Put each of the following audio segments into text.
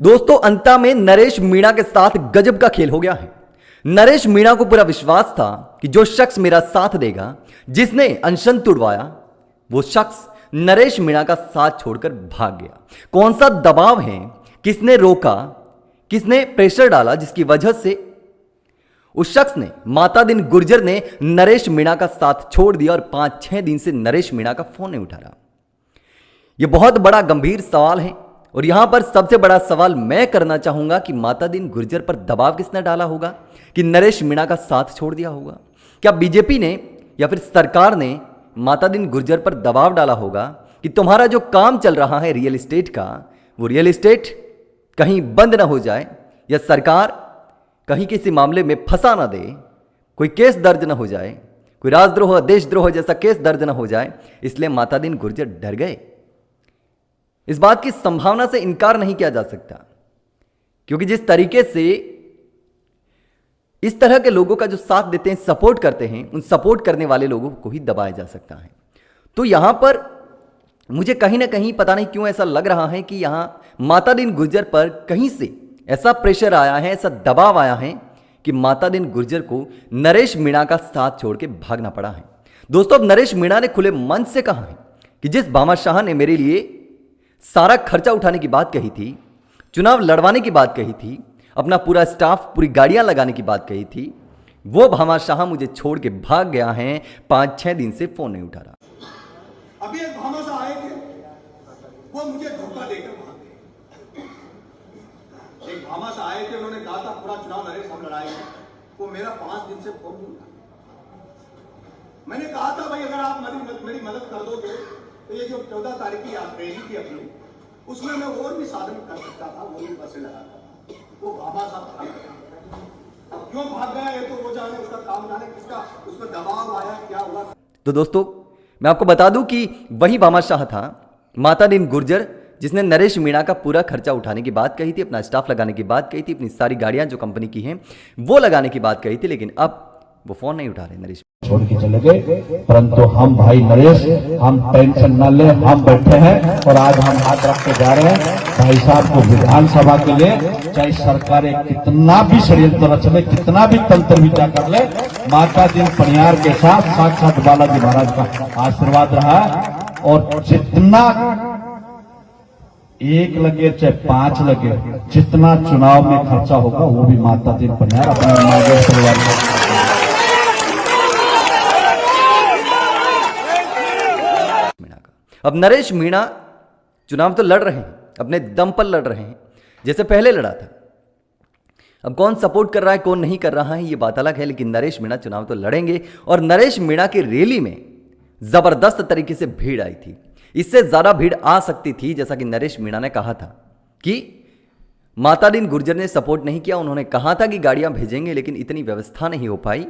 दोस्तों अंता में नरेश मीणा के साथ गजब का खेल हो गया है। नरेश मीणा को पूरा विश्वास था कि जो शख्स मेरा साथ देगा, जिसने अनशन तुड़वाया, वो शख्स नरेश मीणा का साथ छोड़कर भाग गया। कौन सा दबाव है, किसने रोका, किसने प्रेशर डाला, जिसकी वजह से उस शख्स ने, माता दिन गुर्जर ने नरेश मीणा का साथ छोड़ दिया और 5-6 दिन से नरेश मीणा का फोन नहीं उठा रहा। यह बहुत बड़ा गंभीर सवाल है और यहां पर सबसे बड़ा सवाल मैं करना चाहूंगा कि माता दिन गुर्जर पर दबाव किसने डाला होगा कि नरेश मीणा का साथ छोड़ दिया होगा। क्या बीजेपी ने या फिर सरकार ने माता दिन गुर्जर पर दबाव डाला होगा कि तुम्हारा जो काम चल रहा है रियल एस्टेट का, वो रियल एस्टेट कहीं बंद ना हो जाए या सरकार कहीं किसी मामले में फंसा ना दे, कोई केस दर्ज ना हो जाए, कोई राजद्रोह देशद्रोह जैसा केस दर्ज ना हो जाए, इसलिए माता दिन गुर्जर डर गए। इस बात की संभावना से इनकार नहीं किया जा सकता, क्योंकि जिस तरीके से इस तरह के लोगों का जो साथ देते हैं, सपोर्ट करते हैं, उन सपोर्ट करने वाले लोगों को ही दबाया जा सकता है। तो यहां पर मुझे कहीं ना कहीं पता नहीं क्यों ऐसा लग रहा है कि यहां माता दिन गुर्जर पर कहीं से ऐसा प्रेशर आया है, ऐसा दबाव आया है कि माता दिन गुर्जर को नरेश मीणा का साथ छोड़ के भागना पड़ा है। दोस्तों अब नरेश मीणा ने खुले मन से कहा है कि जिस भामाशाह ने मेरे लिए सारा खर्चा उठाने की बात कही थी, चुनाव लड़वाने की बात कही थी, अपना पूरा स्टाफ, पूरी गाड़ियां लगाने की बात कही थी, वो भामाशाह मुझे छोड़ के भाग गया है। 5-6 दिन से फोन नहीं उठा रहा। अभी एक भामाशाह आए थे, वो मुझे धोखा देकर भाग गए। एक भामाशाह आए थे, उन्होंने कहा था पूरा चुनाव नरेश हम लड़ाएंगे, वो मेरा 5 दिन से फोन नहीं उठा। मैंने कहा था भाई अगर आप मेरी मदद कर दोगे तो ये जो 14 तारीख की रैली थी अपनी, उसमें मैं और भी साधन कर सकता था, वो भी बसें लगाता था। वो भामाशाह भाग गया। अब क्यों भाग गया ये तो वो जाने, उसका काम जाने, किसका उस पर दबाव आया, क्या हुआ। तो दोस्तों मैं आपको बता दूं कि वही भामाशाह था, माता दिन गुर्जर, जिसने नरेश मीणा का पूरा खर्चा उठाने की बात कही थी, अपना स्टाफ लगाने की बात कही थी, अपनी सारी गाड़ियां जो कंपनी की हैं वो लगाने की बात कही थी, लेकिन अब वो फोन नहीं उठा रहे नरेश। छोड़ के चले गए, परंतु हम भाई नरेश, हम टेंशन न ले, हम बैठे हैं और आज हम हाथ रख के जा रहे हैं भाई साहब को विधानसभा के लिए। चाहे सरकारें कितना भी षड्यंत्र रच ले, कितना भी तंत्र विचार कर ले, माता दिन पनियार के साथ साक्षात बालाजी महाराज का आशीर्वाद रहा। और जितना 1 लगे चाहे 5 लगे, जितना चुनाव में खर्चा होगा वो भी माता दिन पनियार अपने नागेश परिवार को। अब नरेश मीणा चुनाव तो लड़ रहे हैं, अपने दम पर लड़ रहे हैं, जैसे पहले लड़ा था। अब कौन सपोर्ट कर रहा है, कौन नहीं कर रहा है, ये बात अलग है, लेकिन नरेश मीणा चुनाव तो लड़ेंगे। और नरेश मीणा की रैली में जबरदस्त तरीके से भीड़ आई थी, इससे ज्यादा भीड़ आ सकती थी, जैसा कि नरेश मीणा ने कहा था कि माता दिन गुर्जर ने सपोर्ट नहीं किया। उन्होंने कहा था कि गाड़ियां भेजेंगे, लेकिन इतनी व्यवस्था नहीं हो पाई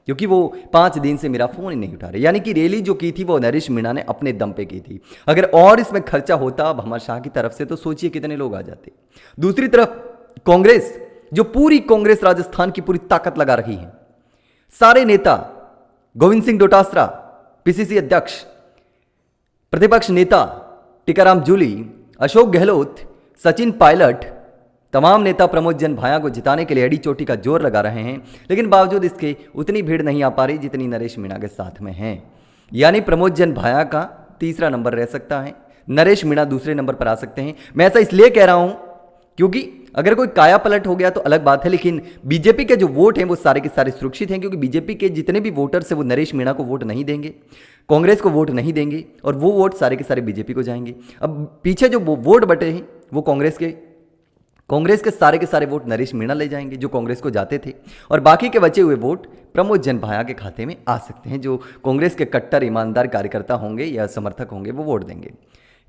क्योंकि वो 5 दिन से मेरा फोन ही नहीं उठा रहे। यानी कि रैली जो की थी वो नरेश मीणा ने अपने दम पे की थी। अगर और इसमें खर्चा होता भामाशाह की तरफ से तो सोचिए कितने लोग आ जाते। दूसरी तरफ कांग्रेस, जो पूरी कांग्रेस राजस्थान की पूरी ताकत लगा रही है, सारे नेता, गोविंद सिंह डोटासरा पीसीसी अध्यक्ष, प्रतिपक्ष नेता टीकाराम जूली, अशोक गहलोत, सचिन पायलट, तमाम नेता प्रमोद जन भाया को जिताने के लिए अड़ी चोटी का जोर लगा रहे हैं, लेकिन बावजूद इसके उतनी भीड़ नहीं आ पा रही जितनी नरेश मीणा के साथ में है। यानी प्रमोद जन भाया का तीसरा नंबर रह सकता है, नरेश मीणा दूसरे नंबर पर आ सकते हैं। मैं ऐसा इसलिए कह रहा हूं क्योंकि अगर कोई काया पलट हो गया तो अलग बात है, लेकिन बीजेपी के जो वोट हैं वो सारे के सारे सुरक्षित हैं, क्योंकि बीजेपी के जितने भी वोटर्स हैं वो नरेश मीणा को वोट नहीं देंगे, कांग्रेस को वोट नहीं देंगे, और वो वोट सारे के सारे बीजेपी को जाएंगे। अब पीछे जो वोट बटे हैं वो कांग्रेस के सारे के सारे वोट नरेश मीणा ले जाएंगे जो कांग्रेस को जाते थे, और बाकी के बचे हुए वोट प्रमोद जन भाया के खाते में आ सकते हैं। जो कांग्रेस के कट्टर ईमानदार कार्यकर्ता होंगे या समर्थक होंगे वो वोट देंगे।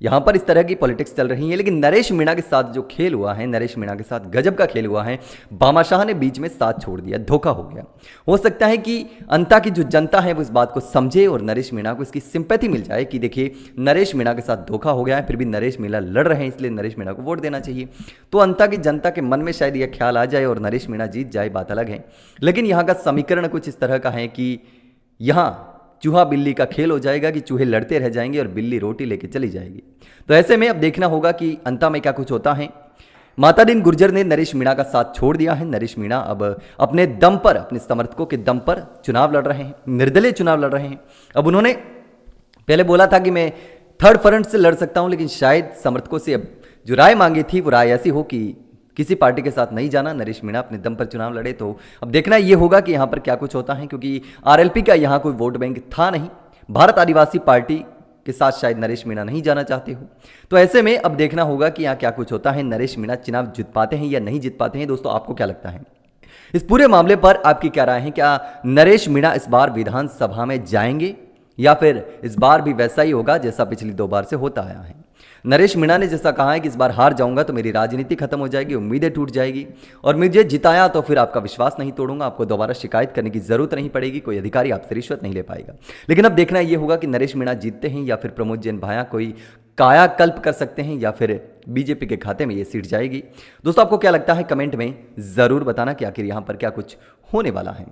यहां पर इस तरह की पॉलिटिक्स चल रही है, लेकिन नरेश मीणा के साथ जो खेल हुआ है, नरेश मीणा के साथ गजब का खेल हुआ है। भामाशाह ने बीच में साथ छोड़ दिया, धोखा हो गया। हो सकता है कि अंता की जो जनता है वो इस बात को समझे और नरेश मीणा को इसकी सिंपैथी मिल जाए कि देखिए नरेश मीणा के साथ धोखा हो गया है, फिर भी नरेश मीणा लड़ रहे हैं, इसलिए नरेश मीणा को वोट देना चाहिए। तो अंता की जनता के मन में शायद यह ख्याल आ जाए और नरेश मीणा जीत जाए, बात अलग है। लेकिन यहाँ का समीकरण कुछ इस तरह का है कि यहाँ चूहा बिल्ली का खेल हो जाएगा कि चूहे लड़ते रह जाएंगे और बिल्ली रोटी लेके चली जाएगी। तो ऐसे में अब देखना होगा कि अंता में क्या कुछ होता है। मातादीन गुर्जर ने नरेश मीणा का साथ छोड़ दिया है। नरेश मीणा अब अपने दम पर, अपने समर्थकों के दम पर चुनाव लड़ रहे हैं, निर्दलीय चुनाव लड़ रहे हैं। अब उन्होंने पहले बोला था कि मैं थर्ड फ्रंट से लड़ सकता हूं, लेकिन शायद समर्थकों से अब जो राय मांगी थी वो राय ऐसी हो कि किसी पार्टी के साथ नहीं जाना, नरेश मीणा अपने दम पर चुनाव लड़े। तो अब देखना ये होगा कि यहाँ पर क्या कुछ होता है, क्योंकि आरएलपी का यहाँ कोई वोट बैंक था नहीं। भारत आदिवासी पार्टी के साथ शायद नरेश मीणा नहीं जाना चाहते हो। तो ऐसे में अब देखना होगा कि यहाँ क्या कुछ होता है, नरेश मीणा चुनाव जीत पाते हैं या नहीं जीत पाते हैं। दोस्तों आपको क्या लगता है इस पूरे मामले पर, आपकी क्या राय है? क्या नरेश मीणा इस बार विधानसभा में जाएंगे या फिर इस बार भी वैसा ही होगा जैसा पिछली 2 बार से होता आया है? नरेश मीणा ने जैसा कहा है कि इस बार हार जाऊंगा तो मेरी राजनीति खत्म हो जाएगी, उम्मीदें टूट जाएगी, और मुझे जिताया तो फिर आपका विश्वास नहीं तोड़ूंगा, आपको दोबारा शिकायत करने की जरूरत नहीं पड़ेगी, कोई अधिकारी आपसे रिश्वत नहीं ले पाएगा। लेकिन अब देखना यह होगा कि नरेश मीणा जीतते हैं या फिर प्रमोद जैन भाया कोई कायाकल्प कर सकते हैं या फिर बीजेपी के खाते में ये सीट जाएगी। दोस्तों आपको क्या लगता है, कमेंट में जरूर बताना कि आखिर यहां पर क्या कुछ होने वाला है।